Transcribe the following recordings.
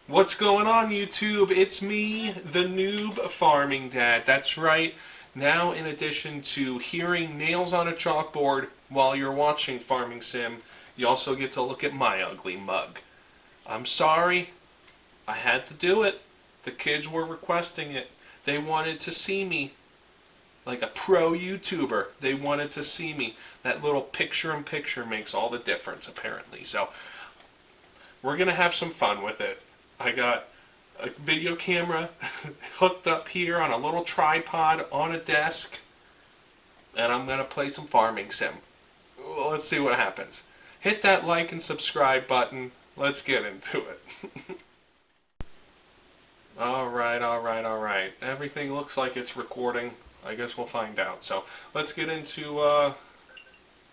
What's going on, YouTube? It's me, the Noob Farming Dad. That's right. Now, in addition to hearing nails on a chalkboard while you're watching Farming Sim, you also get to look at my ugly mug. I'm sorry. I had to do it. The kids were requesting it. They wanted to see me like a pro YouTuber. They wanted to see me. That little picture-in-picture makes all the difference, apparently. So, we're going to have some fun with it. I got a video camera hooked up here on a little tripod on a desk, and I'm going to play some Farming Sim. Well, let's see what happens. Hit that like and subscribe button. Let's get into it. Alright. Everything looks like it's recording. I guess we'll find out. So, let's get into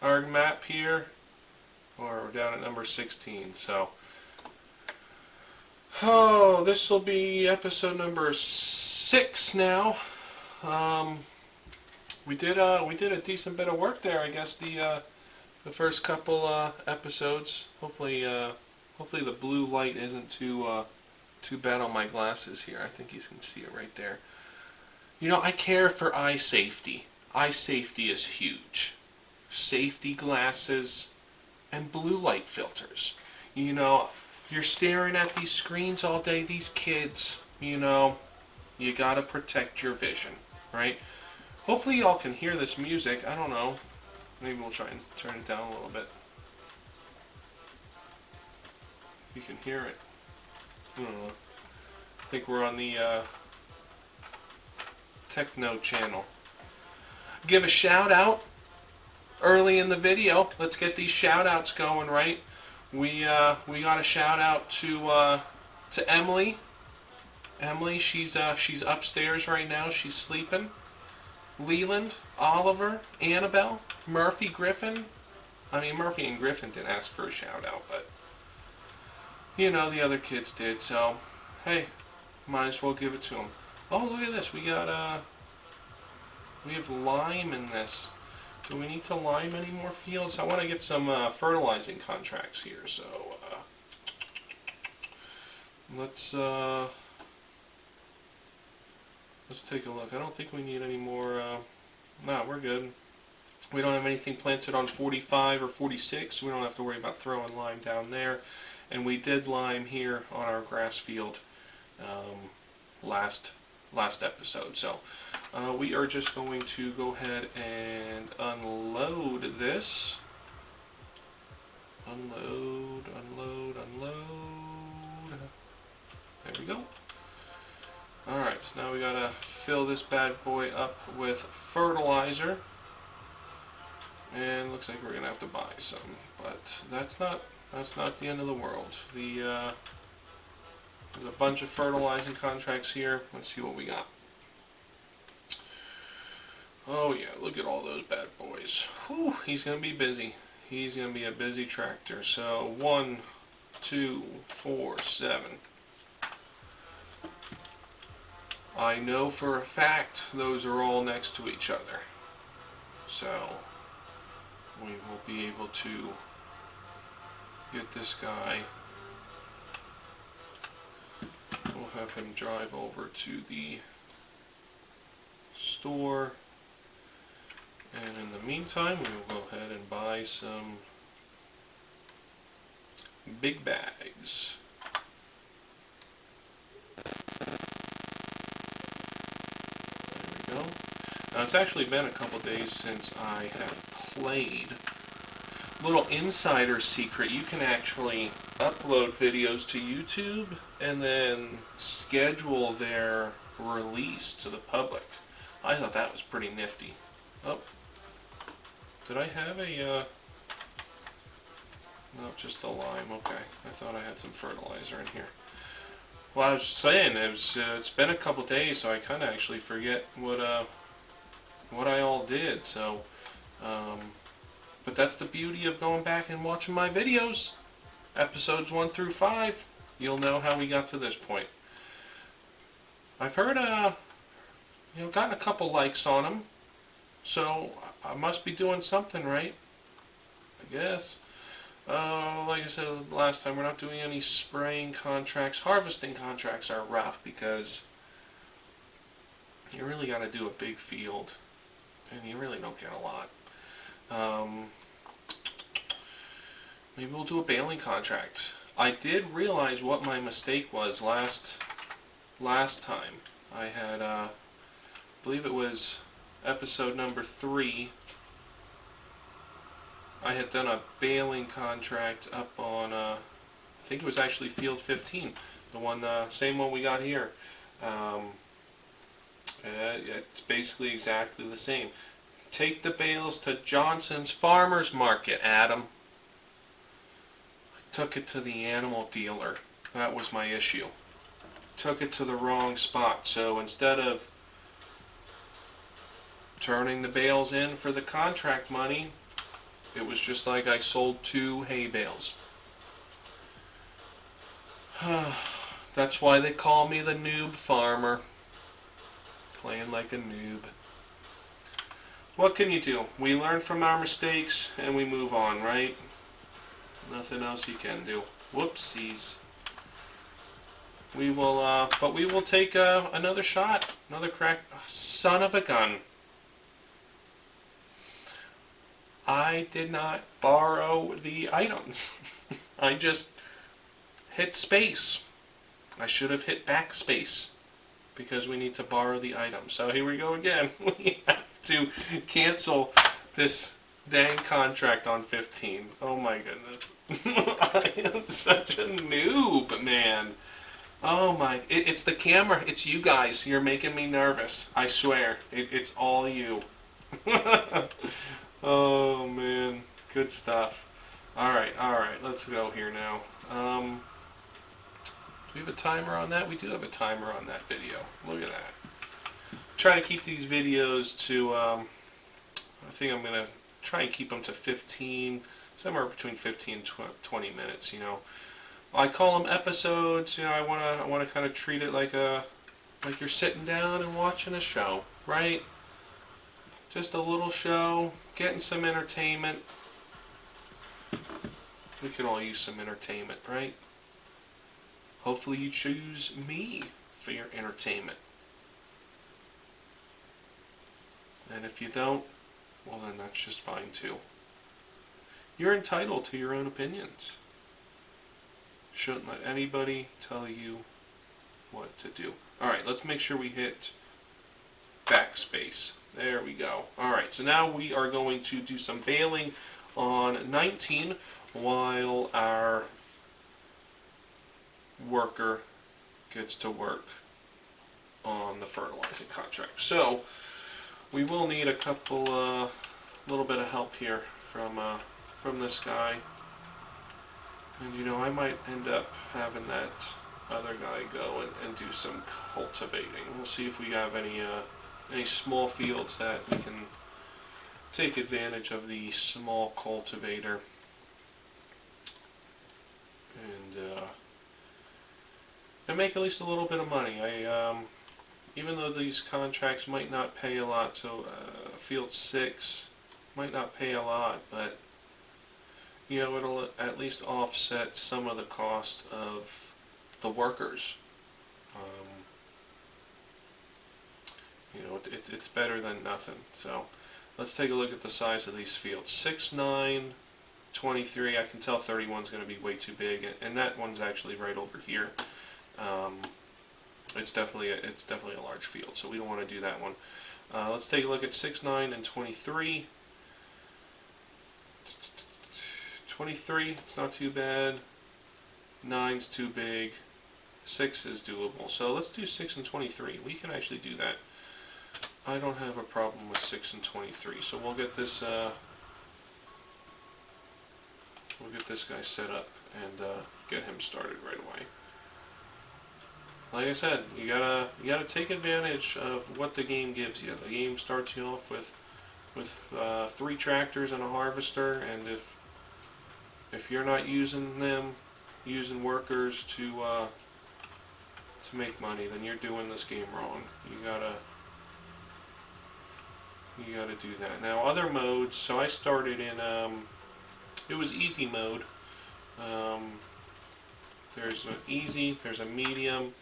our map here. We're down at number 16, so... Oh, this will be episode number 6 now. We did a decent bit of work there. I guess the first couple episodes. Hopefully the blue light isn't too bad on my glasses here. I think you can see it right there. You know, I care for eye safety. Eye safety is huge. Safety glasses and blue light filters. You know, you're staring at these screens all day. These kids, you know, you gotta protect your vision, right? Hopefully y'all can hear this music. I don't know. Maybe we'll try and turn it down a little bit. You can hear it. I don't know. I think we're on the Techno channel. Give a shout out early in the video. Let's get these shout outs going, right? We got a shout out to Emily. Emily, she's upstairs right now. She's sleeping. Leland, Oliver, Annabelle, Murphy, Griffin. I mean, Murphy and Griffin didn't ask for a shout out, but you know the other kids did. So hey, might as well give it to them. Oh, look at this. We have lime in this. Do we need to lime any more fields? I want to get some fertilizing contracts here, so let's take a look. I don't think we need any more. No, we're good. We don't have anything planted on 45 or 46. We don't have to worry about throwing lime down there. And we did lime here on our grass field last episode. So we are just going to go ahead and unload this. Unload. There we go. Alright, so now we gotta fill this bad boy up with fertilizer. And looks like we're gonna have to buy some, but that's not the end of the world. There's a bunch of fertilizing contracts here. Let's see what we got. Oh yeah, look at all those bad boys. Whew, he's going to be busy. He's going to be a busy tractor. So 1, 2, 4, 7. I know for a fact those are all next to each other. So we will be able to get this guy. We'll have him drive over to the store. And in the meantime, we will go ahead and buy some big bags. There we go. Now, it's actually been a couple days since I have played. Little insider secret, you can actually upload videos to YouTube and then schedule their release to the public. I thought that was pretty nifty. Oh. Did I have a, no, just the lime, okay. I thought I had some fertilizer in here. Well, I was saying, it's been a couple days, so I kind of actually forget what I all did, so, but that's the beauty of going back and watching my videos. Episodes 1 through 5, you'll know how we got to this point. I've heard, you know, gotten a couple likes on them. So I must be doing something right, I guess. Like I said last time, we're not doing any spraying contracts. Harvesting contracts are rough because you really got to do a big field, and you really don't get a lot. Maybe we'll do a baling contract. I did realize what my mistake was last time. I had, I believe it was episode number 3. I had done a baling contract up on, I think it was actually field 15, the one, same one we got here. It's basically exactly the same. Take the bales to Johnson's Farmers Market, Adam. I took it to the animal dealer. That was my issue. Took it to the wrong spot. So instead of turning the bales in for the contract money, it was just like I sold 2 hay bales. That's why they call me the noob farmer. Playing like a noob. What can you do? We learn from our mistakes and we move on, right? Nothing else you can do. Whoopsies. We will, but we will take another shot, another crack. Son of a gun. I did not borrow the items. I just hit space. I should have hit backspace because we need to borrow the items. So here we go again. We have to cancel this dang contract on 15. Oh my goodness. I am such a noob, man. Oh my, it's the camera. It's you guys. You're making me nervous. I swear. It's all you. Oh man, good stuff. Alright, let's go here now. Do we have a timer on that? We do have a timer on that video. Look at that. Try to keep these videos to, I think I'm going to try and keep them to 15, somewhere between 15 and 20 minutes, you know. I call them episodes, you know, I want to kind of treat it like you're sitting down and watching a show, right? Just a little show, getting some entertainment. We could all use some entertainment, right? Hopefully you choose me for your entertainment. And if you don't, well then that's just fine too. You're entitled to your own opinions. Shouldn't let anybody tell you what to do. Alright, let's make sure we hit backspace. There we go. Alright, so now we are going to do some baling on 19 while our worker gets to work on the fertilizing contract. So we will need a little bit of help here from this guy. And you know, I might end up having that other guy go and do some cultivating. We'll see if we have any small fields that we can take advantage of the small cultivator. And make at least a little bit of money. Even though these contracts might not pay a lot, so field 6 might not pay a lot, but you know, it'll at least offset some of the cost of the workers. You know, it's better than nothing. So let's take a look at the size of these fields. 6, 9, 23. I can tell 31 is going to be way too big, and that one's actually right over here. It's definitely a large field, so we don't want to do that one. Let's take a look at 6, 9, and 23. 23, it's not too bad. 9's too big. 6 is doable. So let's do 6 and 23. We can actually do that. I don't have a problem with 6 and 23. So we'll get this guy set up and get him started right away. Like I said, you gotta take advantage of what the game gives you. The game starts you off with 3 tractors and a harvester, and if you're not using them, using workers to make money, then you're doing this game wrong. You gotta do that. Now other modes. So I started in it was easy mode, Um, there's an easy, there's a medium,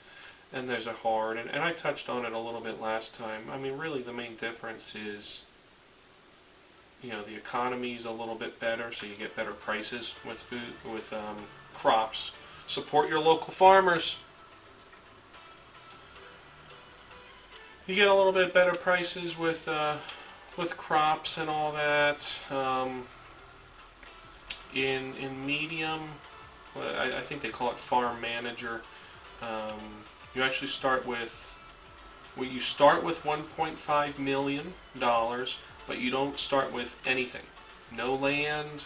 and there's a hard. And I touched on it a little bit last time. I mean, really the main difference is, you know, the economy's a little bit better, so you get better prices with food, with crops. Support your local farmers. You get a little bit better prices with crops and all that. In medium, I think they call it farm manager. You actually start with, well, you start with $1.5 million, but you don't start with anything. No land,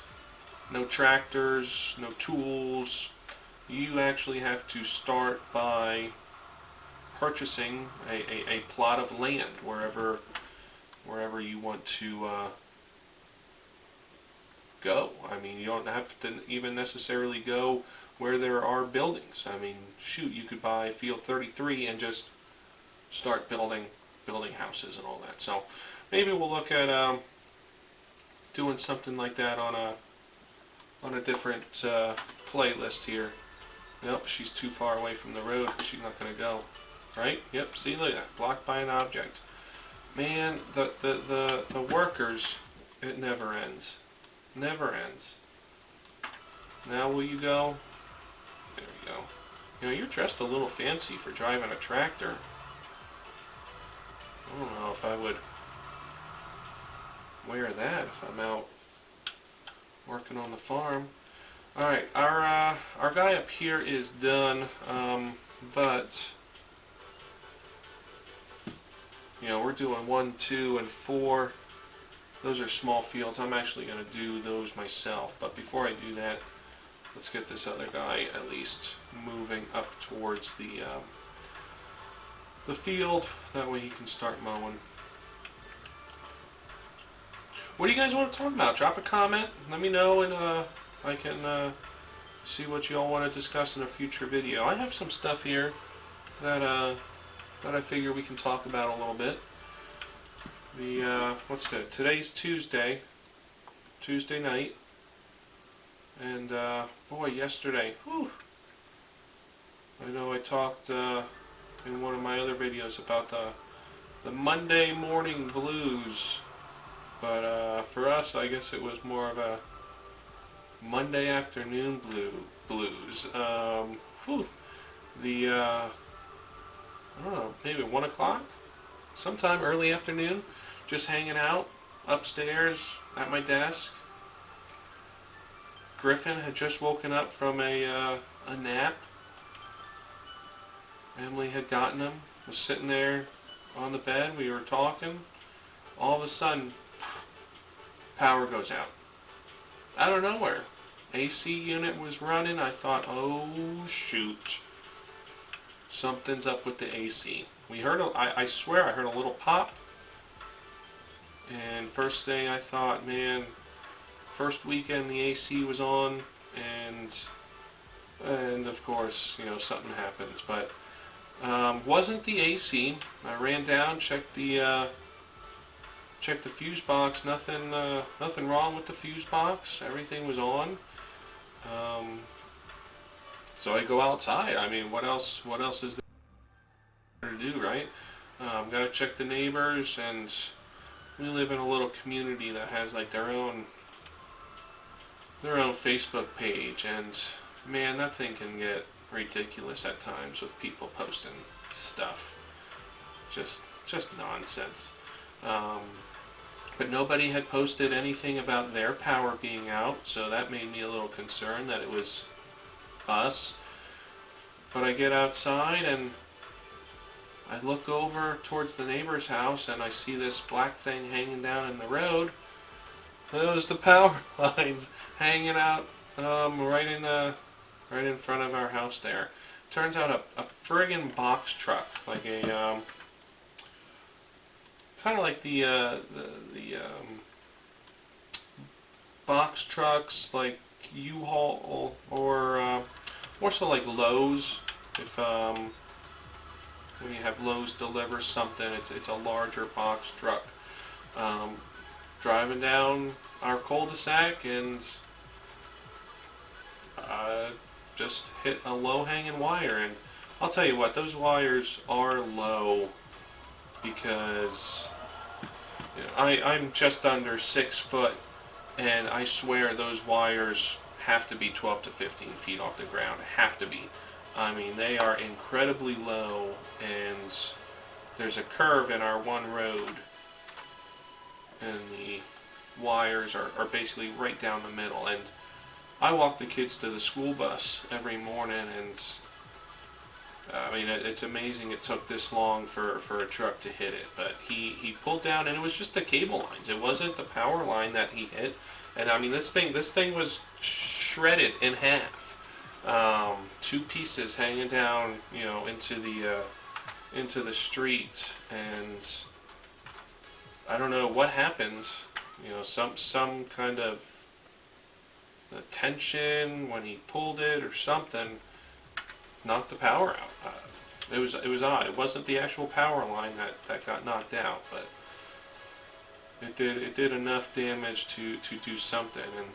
no tractors, no tools. You actually have to start by purchasing a plot of land wherever you want to go. I mean, you don't have to even necessarily go where there are buildings. I mean, shoot, you could buy Field 33 and just start building houses and all that. So maybe we'll look at doing something like that on a different playlist here. Nope, she's too far away from the road. She's not going to go. Right? Yep. See, look at that. Blocked by an object. Man, the workers, it never ends. Never ends. Now will you go? There we go. You know, you're dressed a little fancy for driving a tractor. I don't know if I would wear that if I'm out working on the farm. Alright, our guy up here is done, but you know, we're doing 1, 2, and 4. Those are small fields. I'm actually going to do those myself, but before I do that, let's get this other guy at least moving up towards the field. That way he can start mowing. What do you guys want to talk about? Drop a comment. Let me know, and I can see what you all want to discuss in a future video. I have some stuff here that I figure we can talk about a little bit. What's that? Today's Tuesday night, and boy, yesterday, whew, I know I talked in one of my other videos about the Monday morning blues, but for us, I guess it was more of a Monday afternoon blues. Whew, I don't know, maybe 1 o'clock, sometime early afternoon, just hanging out upstairs at my desk. Griffin had just woken up from a nap. Emily had gotten him, was sitting there on the bed, we were talking. All of a sudden, power goes out of nowhere. AC unit was running. I thought, oh shoot, something's up with the AC. We heard, I swear I heard a little pop, and first thing I thought, man, first weekend the AC was on, and of course, you know, something happens, but wasn't the AC. I ran down, checked the fuse box. Nothing wrong with the fuse box. Everything was on. So I go outside. I mean, what else is there to do, right? Got to check the neighbors, and we live in a little community that has like their own Facebook page, and man, that thing can get ridiculous at times with people posting stuff. Just nonsense. But nobody had posted anything about their power being out, so that made me a little concerned that it was us. But I get outside and I look over towards the neighbor's house and I see this black thing hanging down in the road. Those the power lines hanging out right in front of our house there. Turns out a friggin' box truck, like a kind of like the box trucks, like U-Haul or more so like Lowe's. If when you have Lowe's deliver something, it's a larger box truck. Driving down our cul-de-sac, and just hit a low-hanging wire. And I'll tell you what, those wires are low because I'm just under 6 foot, and I swear those wires have to be 12 to 15 feet off the ground. Have to be. I mean, they are incredibly low, and there's a curve in our one road, and the wires are basically right down the middle. And I walk the kids to the school bus every morning, and I mean, it's amazing it took this long for a truck to hit it. But he pulled down, and it was just the cable lines. It wasn't the power line that he hit. And I mean, this thing was shredded in half. Two pieces hanging down, into the street, and I don't know what happened. Some kind of tension when he pulled it or something knocked the power out. It was odd. It wasn't the actual power line that got knocked out, but it did enough damage to do something. And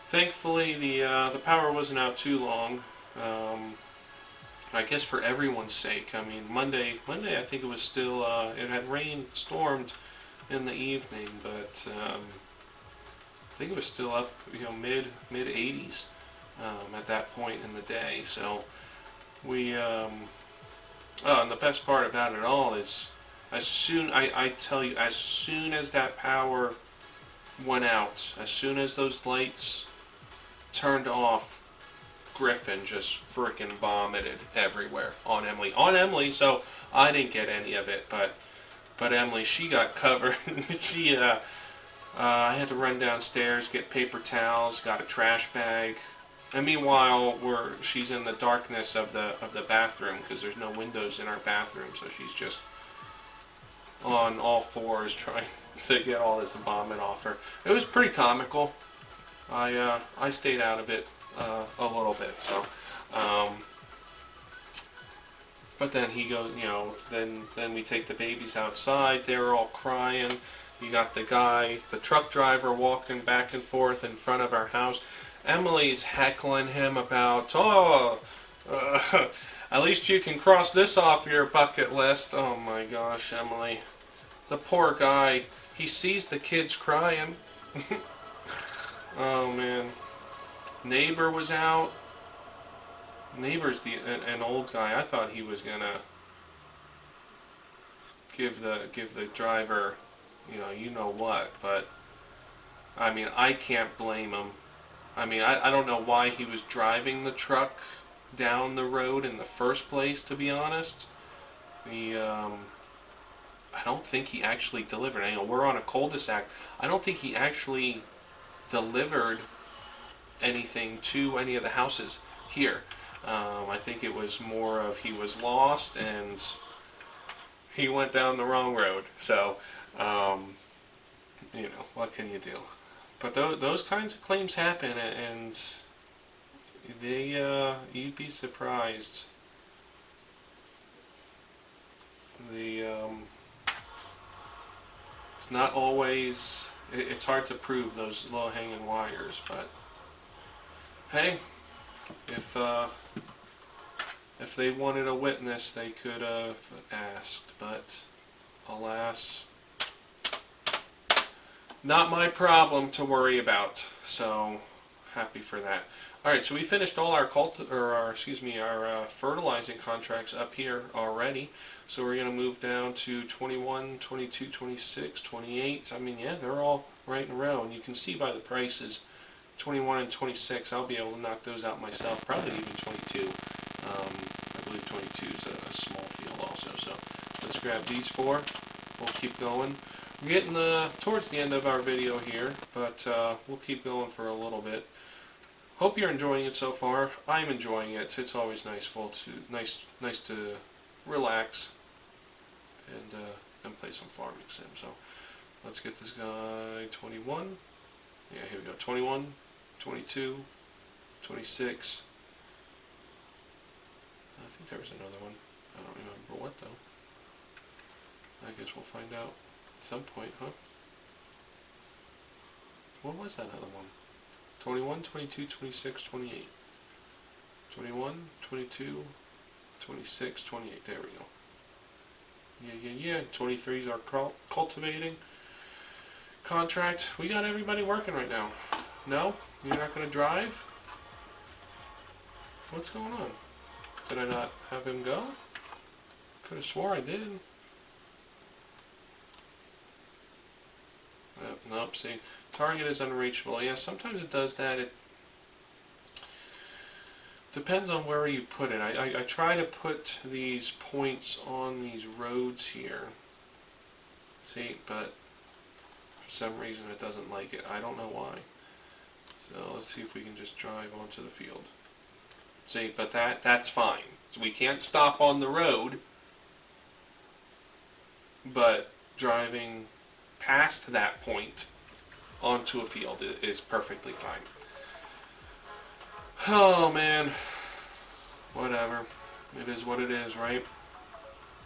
thankfully the power wasn't out too long. I guess for everyone's sake. I mean, Monday I think it was still it had stormed in the evening, but I think it was still up mid 80s at that point in the day. So we and the best part about it all is I tell you, as soon as that power went out, as soon as those lights turned off, Griffin just freaking vomited everywhere on Emily. So I didn't get any of it, but Emily, she got covered. I had to run downstairs, get paper towels, got a trash bag. And meanwhile, she's in the darkness of the bathroom because there's no windows in our bathroom, so she's just on all fours trying to get all this vomit off her. It was pretty comical. I stayed out of it a little bit, so. But then he goes, then we take the babies outside. They're all crying. You got the truck driver walking back and forth in front of our house. Emily's heckling him about, at least you can cross this off your bucket list. Oh my gosh, Emily. The poor guy. He sees the kids crying. Oh man. Neighbor was out. Neighbor's an old guy. I thought he was gonna give the driver, you know what, but I mean, I can't blame him. I mean, I don't know why he was driving the truck down the road in the first place, to be honest. I don't think he actually delivered. We're on a cul-de-sac. I don't think he actually delivered anything to any of the houses here. I think it was more of he was lost and he went down the wrong road. So, what can you do? But those kinds of claims happen, and you'd be surprised. It's not always. It's hard to prove those low-hanging wires, but hey, if they wanted a witness, they could have asked, but alas, not my problem to worry about. So happy for that. All right, so we finished all our fertilizing contracts up here already. So we're going to move down to 21, 22, 26, 28. I mean, yeah, they're all right in a row, and you can see by the prices, 21 and 26, I'll be able to knock those out myself, probably even 22. I believe 22 is a small field also. So let's grab these four. We'll keep going. We're getting towards the end of our video here, but we'll keep going for a little bit. Hope you're enjoying it so far. I'm enjoying it. It's always nice to relax and play some farming sim. So let's get this guy 21. Yeah, here we go. 21, 22, 26. I think there was another one. I don't remember what though. I guess we'll find out at some point, huh? What was that other one? 21, 22, 26, 28. 21, 22, 26, 28. There we go. Yeah. 23 is our cultivating contract. We got everybody working right now. No? You're not going to drive? What's going on? Did I not have him go? Could have swore I did. Nope, see. Target is unreachable. Yeah, sometimes it does that. It depends on where you put it. I try to put these points on these roads here. See, but for some reason it doesn't like it. I don't know why. So let's see if we can just drive onto the field. See, but that's fine. So we can't stop on the road, but driving past that point onto a field is perfectly fine. Oh man, whatever. It is what it is, right?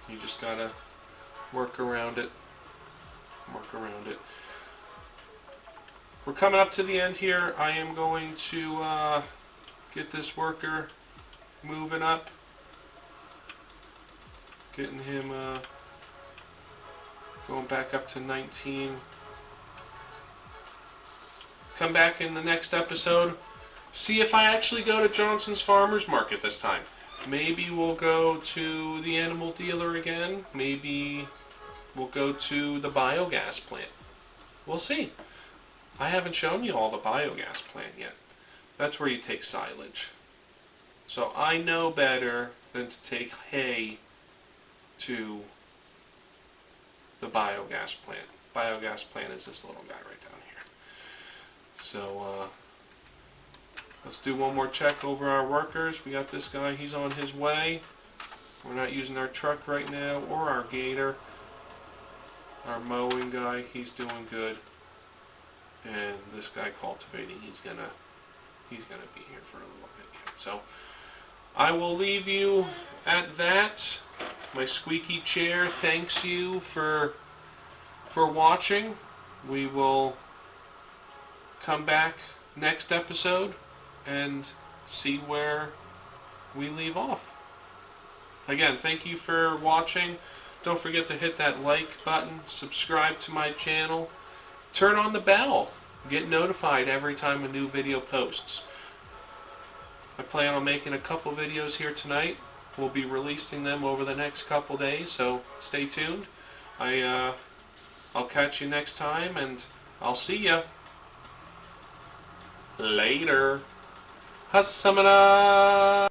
You just gotta work around it. Work around it. We're coming up to the end here. I am going to get this worker moving up. Getting him going back up to 19. Come back in the next episode. See if I actually go to Johnson's Farmers Market this time. Maybe we'll go to the animal dealer again. Maybe we'll go to the biogas plant. We'll see. I haven't shown you all the biogas plant yet. That's where you take silage. So I know better than to take hay to the biogas plant. Biogas plant is this little guy right down here. So let's do one more check over our workers. We got this guy, he's on his way. We're not using our truck right now or our gator. Our mowing guy, he's doing good. And this guy cultivating, he's gonna be here for a little bit yet. So I will leave you at that. My squeaky chair thanks you for watching. We will come back next episode and see where we leave off. Again, thank you for watching. Don't forget to hit that like button, subscribe to my channel, turn on the bell, get notified every time a new video posts. I plan on making a couple videos here tonight. We'll be releasing them over the next couple days, so stay tuned. I'll catch you next time, and I'll see ya later. Hassamana.